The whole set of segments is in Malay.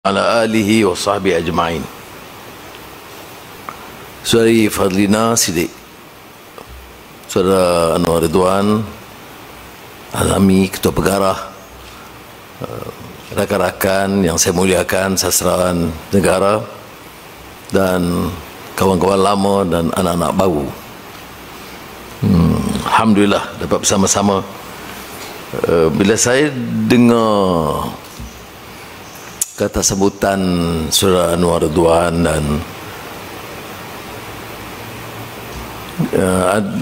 ala alihi wa sahbihi ajma'in. Saudari Fadlina Sidik, Saudara Anwar Ridwan Alami, Ketua Pengarah, rakan-rakan yang saya muliakan, sastrawan negara, dan kawan-kawan lama dan anak-anak baru. Alhamdulillah dapat bersama-sama. Bila saya dengar kata sebutan Saudara Anwar Ridwan dan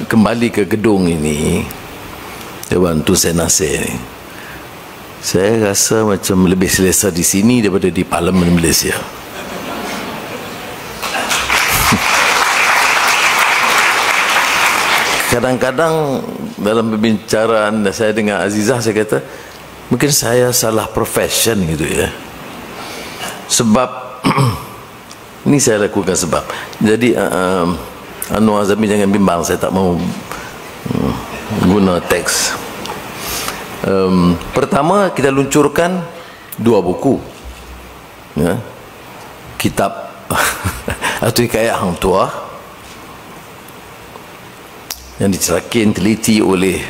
kembali ke gedung ini, Dewan Tun Sri Nasir ini, saya rasa macam lebih selesa di sini daripada di Parlimen Malaysia. Kadang-kadang dalam pembicaraan saya dengan Azizah, saya kata mungkin saya salah profession gitu ya. Sebab ini saya lakukan sebab. Jadi Anwar Azami jangan bimbang, saya tak mau guna teks. Pertama, kita luncurkan 2 buku ya. Kitab atau Hikayat Hang Tuah yang dicerakin teliti oleh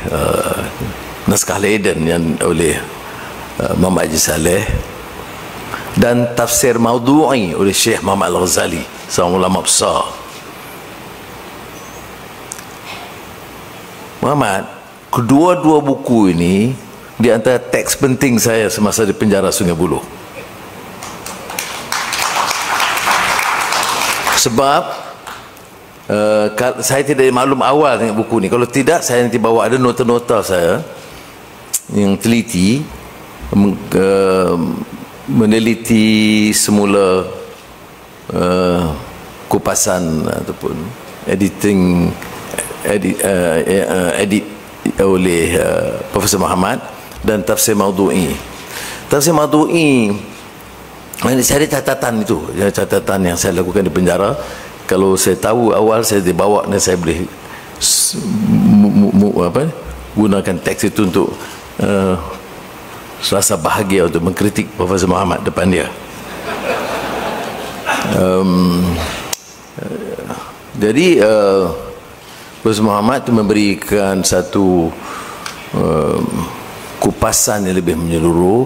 naskah Leiden yang oleh Muhammad Haji Saleh, dan Tafsir Maudu'i oleh Syekh Muhammad Al-Ghazali, seorang ulama besar. Muhammad, kedua-dua buku ini di antara teks penting saya semasa di penjara Sungai Buloh. Sebab saya tidak maklum awal dengan buku ni. Kalau tidak, saya nanti bawa ada nota-nota saya yang teliti, meneliti semula kupasan ataupun edit oleh Profesor Muhammad, dan Tafsir Maudu'i. Tafsir Maudu'i, saya ada catatan itu, catatan yang saya lakukan di penjara. Kalau saya tahu awal, saya dibawa dan saya boleh gunakan teks itu untuk rasa bahagia untuk mengkritik Profesor Muhammad depan dia. Jadi Profesor Muhammad itu memberikan satu kupasan yang lebih menyeluruh,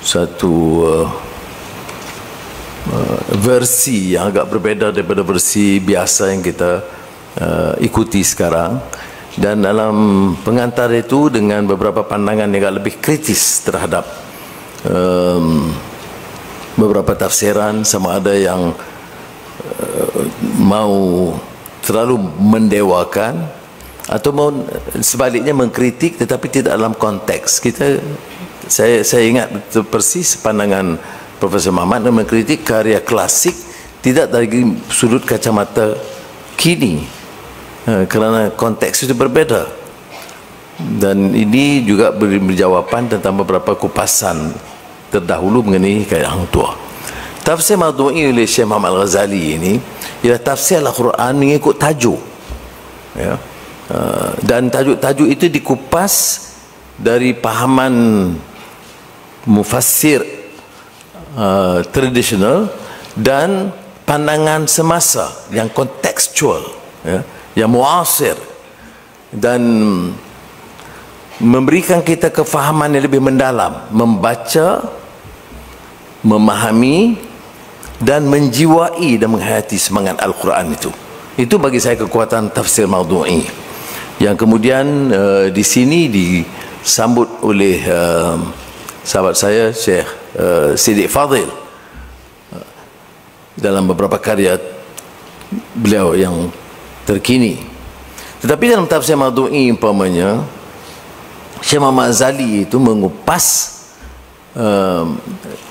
satu versi yang agak berbeza daripada versi biasa yang kita ikuti sekarang. Dan dalam pengantar itu dengan beberapa pandangan yang agak lebih kritis terhadap beberapa tafsiran, sama ada yang mau terlalu mendewakan atau mau sebaliknya mengkritik tetapi tidak dalam konteks. Saya ingat persis pandangan Profesor Muhammad yang mengkritik karya klasik tidak dari sudut kacamata kini, kerana konteks itu berbeza. Dan ini juga beri jawapan tentang beberapa kupasan terdahulu mengenai Hikayat Hang Tuah. Tafsir Maudu'i oleh Syekh Muhammad Al-Ghazali ini ialah tafsir Al-Quran mengikut tajuk ya. Dan tajuk-tajuk itu dikupas dari pahaman mufassir tradisional dan pandangan semasa yang kontekstual ya, yang muasir, dan memberikan kita kefahaman yang lebih mendalam, membaca, memahami dan menjiwai dan menghayati semangat Al-Quran itu. Itu bagi saya kekuatan Tafsir Maudu'i, yang kemudian di sini disambut oleh sahabat saya Syekh Siddiq Fadil dalam beberapa karya beliau yang terkini. Tetapi dalam Tafsir Maudu'i umpamanya, Syekh Muhammad Ghazali itu mengupas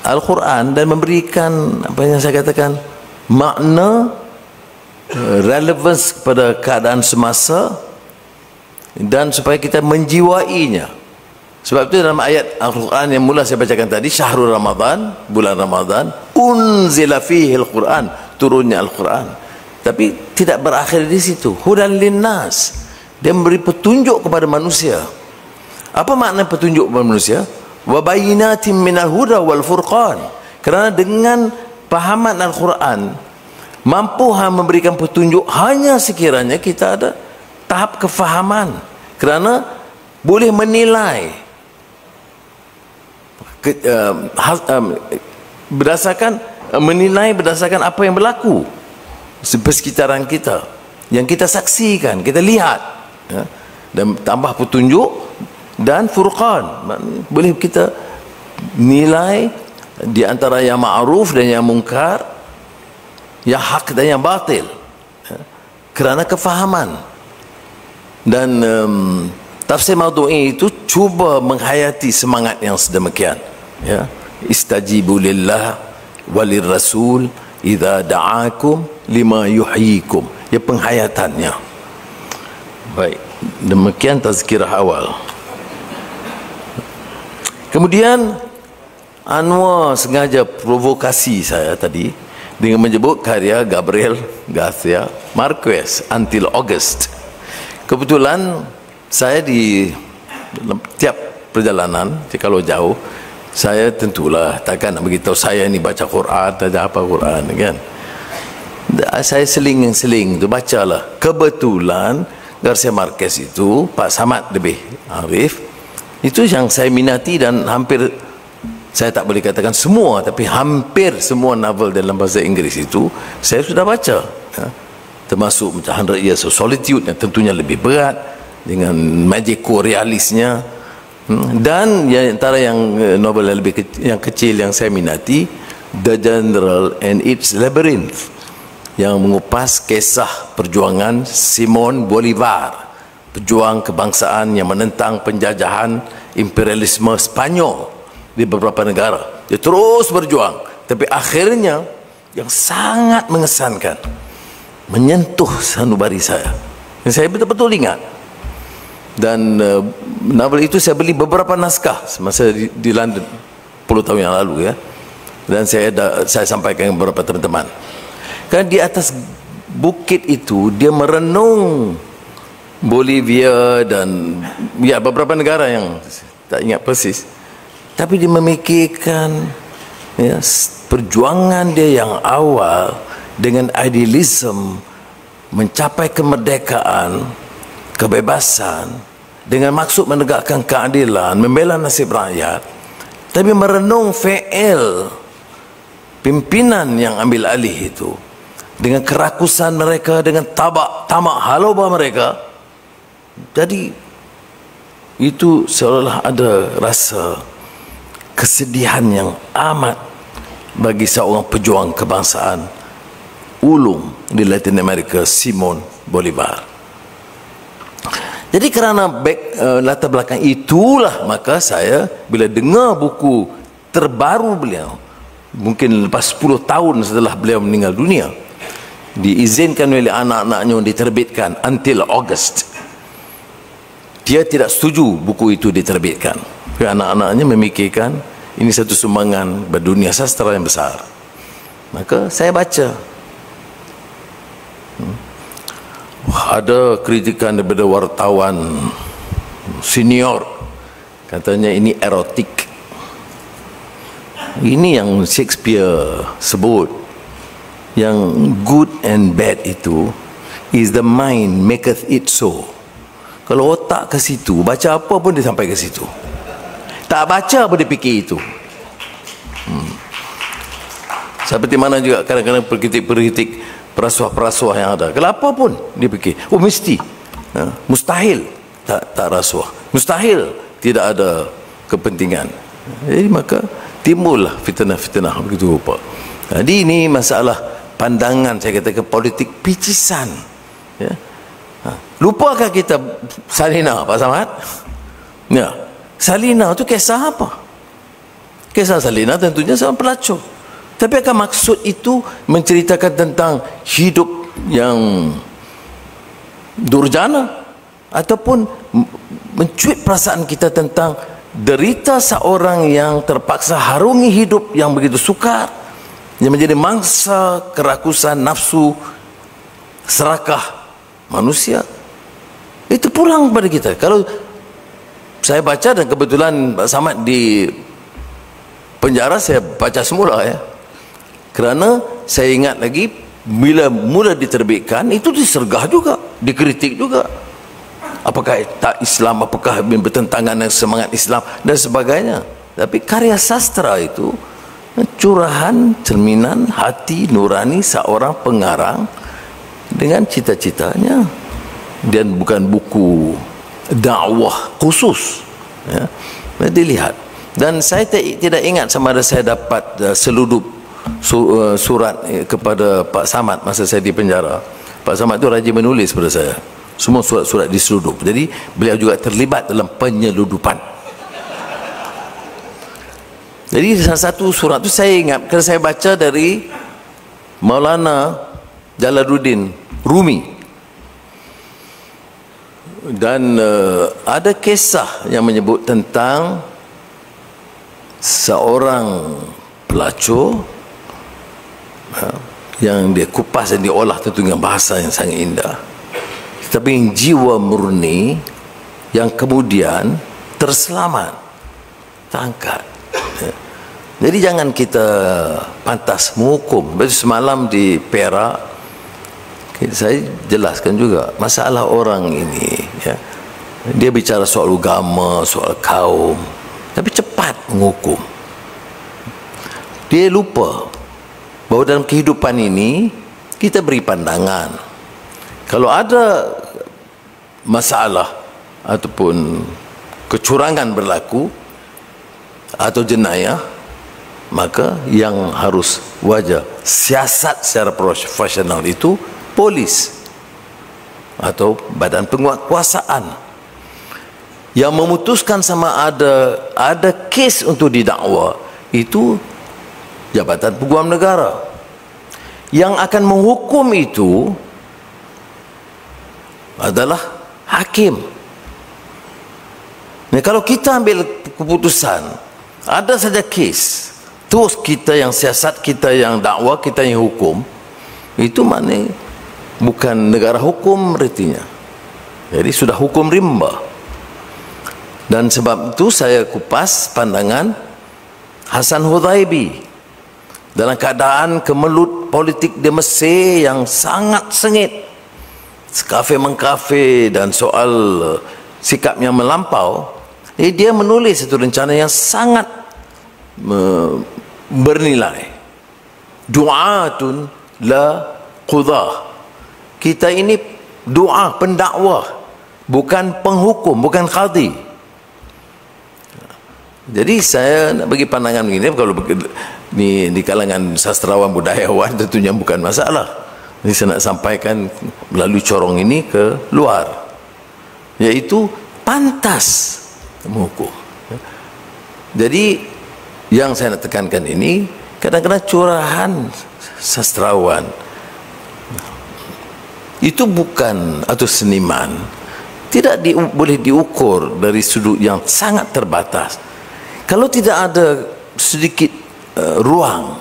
Al-Quran dan memberikan apa yang saya katakan makna relevance kepada keadaan semasa, dan supaya kita menjiwainya. Sebab itu dalam ayat Al-Quran yang mula saya bacakan tadi, Syahrul Ramadan, bulan Ramadan, unzila fihi Al-Quran, turunnya Al-Quran. Tapi tidak berakhir di situ. Hudan linnas, dia memberi petunjuk kepada manusia. Apa makna petunjuk kepada manusia? Wa bayyinatin minal huda wal furqan. Kerana dengan pahaman Al-Quran mampu memberikan petunjuk hanya sekiranya kita ada tahap kefahaman, kerana boleh menilai berdasarkan apa yang berlaku sesekitaran kita, yang kita saksikan, kita lihat, ya. Dan tambah petunjuk dan furqan, boleh kita nilai di antara yang ma'ruf dan yang mungkar, yang hak dan yang batil, ya. Kerana kefahaman. Dan tafsir Maudhu'i itu cuba menghayati semangat yang sedemikian, ya. Istajibu lillah walir rasul idza da'akum lima yuhyikum, ya, penghayatannya. Baik, demikian tazkirah awal. Kemudian Anwar sengaja provokasi saya tadi dengan menyebut karya Gabriel Garcia Marquez, Until August. Kebetulan saya di tiap perjalanan, kalau jauh, saya tentulah takkan nak beritahu saya ni baca Quran, tak ada apa Quran, kan. Saya seling tu bacalah. Kebetulan Garcia Marquez itu Pak Samad lebih arif. Itu yang saya minati, dan hampir, saya tak boleh katakan semua, tapi hampir semua novel dalam bahasa Inggeris itu saya sudah baca, ya. Termasuk macam 100 Years of Solitude yang tentunya lebih berat dengan magico-realisnya, dan yang antara yang novel yang lebih yang kecil yang saya minati, The General and Its Labyrinth, yang mengupas kisah perjuangan Simon Bolivar, pejuang kebangsaan yang menentang penjajahan imperialisme Spanyol di beberapa negara. Dia terus berjuang, tapi akhirnya yang sangat mengesankan, menyentuh sanubari saya, dan saya betul-betul ingat. Dan novel itu saya beli beberapa naskah semasa di London 10 tahun yang lalu, ya. Dan saya sampaikan kepada beberapa teman-teman. Kan di atas bukit itu dia merenung Bolivia dan ya beberapa negara yang tak ingat persis, tapi dia memikirkan, ya, perjuangan dia yang awal dengan idealisme mencapai kemerdekaan, kebebasan, dengan maksud menegakkan keadilan, membela nasib rakyat, tapi merenung fi'il pimpinan yang ambil alih itu, dengan kerakusan mereka, dengan tamak halauba mereka. Jadi itu seolah ada rasa kesedihan yang amat bagi seorang pejuang kebangsaan ulung di Latin America, Simon Bolivar. Jadi kerana latar belakang itulah, maka saya bila dengar buku terbaru beliau, mungkin lepas 10 tahun setelah beliau meninggal dunia, diizinkan oleh anak-anaknya diterbitkan, Until August. Dia tidak setuju buku itu diterbitkan. Anak-anaknya memikirkan ini satu sumbangan berdunia sastra yang besar. Maka saya baca. Ada kritikan daripada wartawan senior, katanya ini erotik. Ini yang Shakespeare sebut, yang good and bad itu is the mind maketh it so. Kalau otak ke situ, baca apa pun dia sampai ke situ. Tak baca pun dia fikir itu. Seperti mana juga kadang-kadang perkritik perasuah-perasuah yang ada. Kalau apa pun dia fikir, oh mesti, mustahil tak rasuah, mustahil tidak ada kepentingan. Jadi maka timbullah fitnah-fitnah begitu rupa. Jadi ini masalah pandangan, saya katakan politik picisan, ya. Lupakah kita Salina, Pak Samad? Ya, Salina itu kisah apa? Kisah Salina tentunya seorang pelacur. Tapi akan maksud itu menceritakan tentang hidup yang durjana, ataupun mencuit perasaan kita tentang derita seorang yang terpaksa harungi hidup yang begitu sukar, yang menjadi mangsa kerakusan nafsu serakah manusia. Itu pulang kepada kita. Kalau saya baca, dan kebetulan Pak Samad di penjara saya baca semula ya. Kerana saya ingat lagi bila mula diterbitkan itu disergah juga, dikritik juga. Apakah tak Islam, apakah bertentangan dengan semangat Islam dan sebagainya. Tapi karya sastra itu curahan cerminan hati nurani seorang pengarang dengan cita-citanya, dan bukan buku dakwah khusus ya. Dilihat, dan saya tidak ingat sama ada saya dapat seludup surat kepada Pak Samad masa saya di penjara. Pak Samad itu rajin menulis pada saya, semua surat-surat diseludup. Jadi beliau juga terlibat dalam penyeludupan. Jadi salah satu surat itu saya ingat kerana saya baca dari Maulana Jalaluddin Rumi, dan ada kisah yang menyebut tentang seorang pelacur yang dia kupas dan diolah tentu dengan bahasa yang sangat indah, tapi yang jiwa murni yang kemudian terselamat, terangkat. Jadi jangan kita pantas menghukum. Semalam di Perak saya jelaskan juga masalah orang ini ya. Dia bicara soal agama, soal kaum, tapi cepat menghukum. Dia lupa bahawa dalam kehidupan ini kita beri pandangan. Kalau ada masalah ataupun kecurangan berlaku atau jenayah, maka yang harus wajar siasat secara profesional itu polis atau badan penguatkuasaan yang memutuskan sama ada kes untuk didakwa, itu Jabatan Peguam Negara. Yang akan menghukum itu adalah hakim. Nah, kalau kita ambil keputusan, ada saja kes, terus kita yang siasat, kita yang dakwa, kita yang hukum, itu maknanya bukan negara hukum artinya. Jadi sudah hukum rimba. Dan sebab itu saya kupas pandangan Hasan Hudhaibi dalam keadaan kemelut politik di Mesir yang sangat sengit, kafe mengkafe dan soal sikap yang melampau. Jadi dia menulis satu rencana yang sangat bernilai. Du'atun la qudah. Kita ini doa pendakwah, bukan penghukum, bukan qadhi. Jadi saya nak bagi pandangan begini, kalau ni di kalangan sastrawan budayawan tentunya bukan masalah. Ini saya nak sampaikan melalui corong ini ke luar, yaitu pantas menghukum. Jadi yang saya nak tekankan ini, kadang-kadang curahan sastrawan itu bukan, atau seniman tidak boleh diukur dari sudut yang sangat terbatas. Kalau tidak ada sedikit ruang,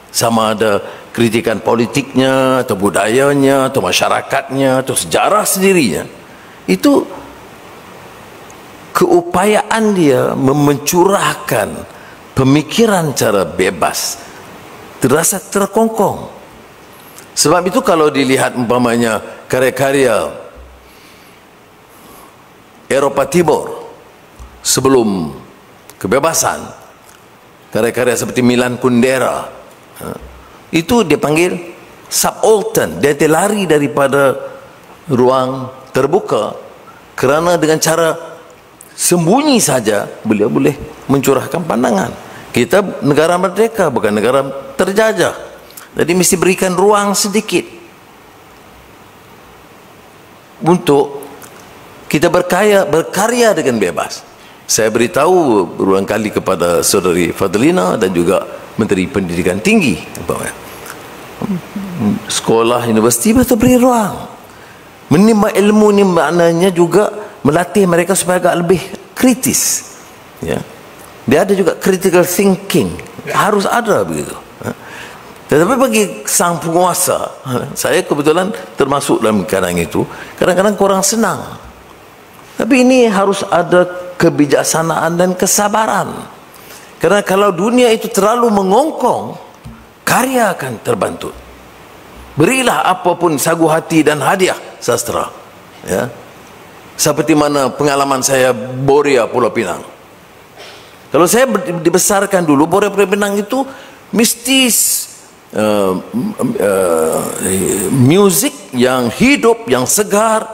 sama ada kritikan politiknya atau budayanya atau masyarakatnya atau sejarah sendirinya, itu keupayaan dia mencurahkan pemikiran cara bebas terasa terkongkong. Sebab itu kalau dilihat umpamanya karya-karya Eropah Timur sebelum kebebasan, karya-karya seperti Milan Kundera, itu dia panggil subaltern. Dia terlari daripada ruang terbuka kerana dengan cara sembunyi saja beliau boleh mencurahkan pandangan. Kita negara merdeka, bukan negara terjajah. Jadi mesti berikan ruang sedikit untuk kita berkarya dengan bebas. Saya beritahu berulang kali kepada saudari Fadlina dan juga Menteri Pendidikan Tinggi, sekolah, universiti betul beri ruang. Menimba ilmu ni maknanya juga melatih mereka supaya agak lebih kritis. Ya. Dia ada juga critical thinking, harus ada begitu. Tetapi bagi sang penguasa, saya kebetulan termasuk dalam keadaan itu, kadang-kadang kurang senang. Tapi ini harus ada kebijaksanaan dan kesabaran. Karena kalau dunia itu terlalu mengongkong, karya akan terbantut. Berilah apapun sagu hati dan hadiah sastra, ya. Seperti mana pengalaman saya Boria Pulau Pinang. Kalau saya dibesarkan dulu, Boria Pulau Pinang itu mesti musik yang hidup, yang segar,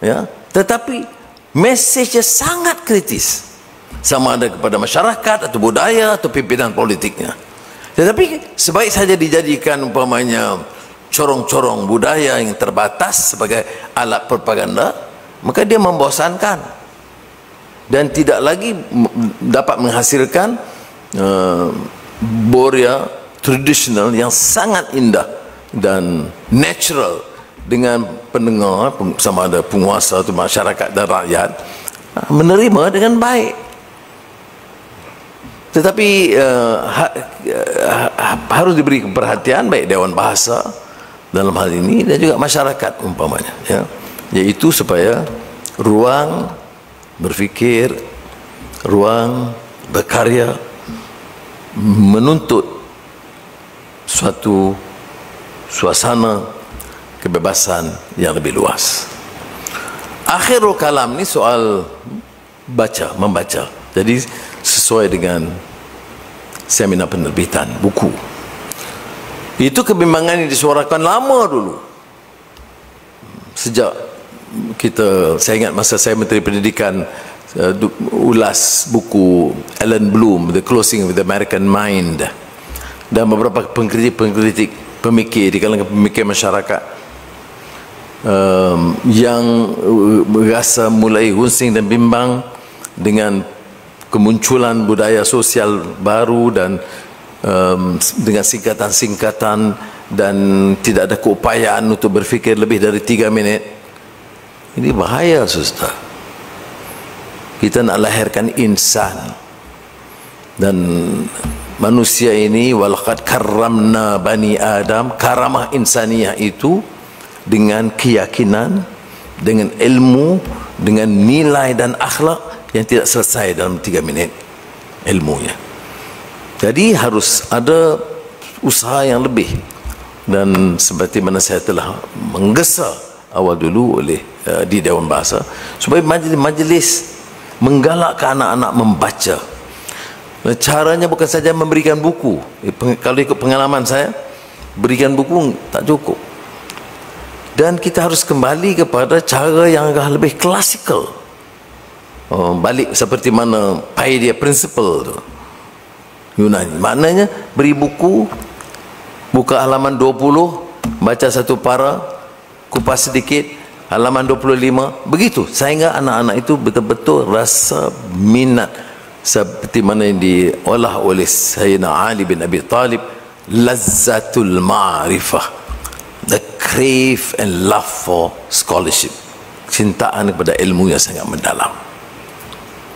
ya. Tetapi mesejnya sangat kritis, sama ada kepada masyarakat atau budaya atau pimpinan politiknya. Tetapi sebaik saja dijadikan umpamanya corong-corong budaya yang terbatas sebagai alat propaganda, maka dia membosankan dan tidak lagi dapat menghasilkan Boria tradisional yang sangat indah dan natural dengan pendengar, sama ada penguasa atau masyarakat dan rakyat, menerima dengan baik. Tetapi harus diberi perhatian baik Dewan Bahasa dalam hal ini dan juga masyarakat umpamanya, ya, yaitu supaya ruang berfikir, ruang berkarya menuntut suatu suasana kebebasan yang lebih luas. Akhirul kalam ni soal membaca. Jadi sesuai dengan seminar penerbitan buku. Itu kebimbangan yang disuarakan lama dulu. Sejak saya ingat masa saya Menteri Pendidikan, ulas buku Alan Bloom, The Closing of the American Mind, dan beberapa pengkritik pemikir di kalangan pemikir masyarakat yang merasa mulai hunsing dan bimbang dengan kemunculan budaya sosial baru dan dengan singkatan-singkatan dan tidak ada keupayaan untuk berfikir lebih dari 3 minit. Ini bahaya, saudara. Kita nak lahirkan insan, dan manusia ini walaqad karramna bani Adam, karamah insaniyah itu dengan keyakinan, dengan ilmu, dengan nilai dan akhlak yang tidak selesai dalam 3 minit ilmunya. Jadi harus ada usaha yang lebih, dan seperti mana saya telah menggesa awal dulu oleh di Dewan Bahasa, supaya majlis menggalakkan anak-anak membaca. Caranya bukan saja memberikan buku. Kalau ikut pengalaman saya, berikan buku tak cukup, dan kita harus kembali kepada cara yang agak lebih klasikal. Balik seperti mana Paideia Principle tu, Yunani. Maknanya beri buku, buka halaman 20, baca satu para, kupas sedikit, halaman 25, begitu, sehingga anak-anak itu betul-betul rasa minat, seperti mana yang diolah oleh Sayyidina Ali bin Abi Talib, lazzatul ma'rifah, the crave and love for scholarship, cintaan kepada ilmu yang sangat mendalam.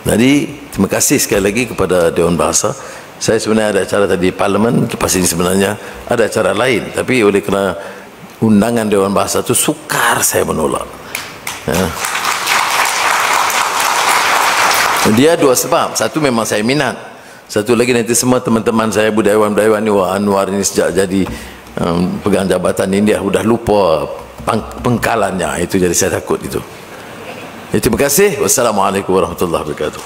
Jadi terima kasih sekali lagi kepada Dewan Bahasa. Saya sebenarnya ada acara tadi Parlimen, lepas ini sebenarnya ada acara lain, tapi oleh kerana undangan Dewan Bahasa itu sukar saya menolak, ya. Dia dua sebab. Satu, memang saya minat. Satu lagi, nanti semua teman-teman saya budayawan-budayawan ni, wah, Anwar ini sejak jadi pegang jabatan ini dia sudah lupa pengkalannya itu, jadi saya takut itu. Terima kasih. Wassalamualaikum warahmatullahi wabarakatuh.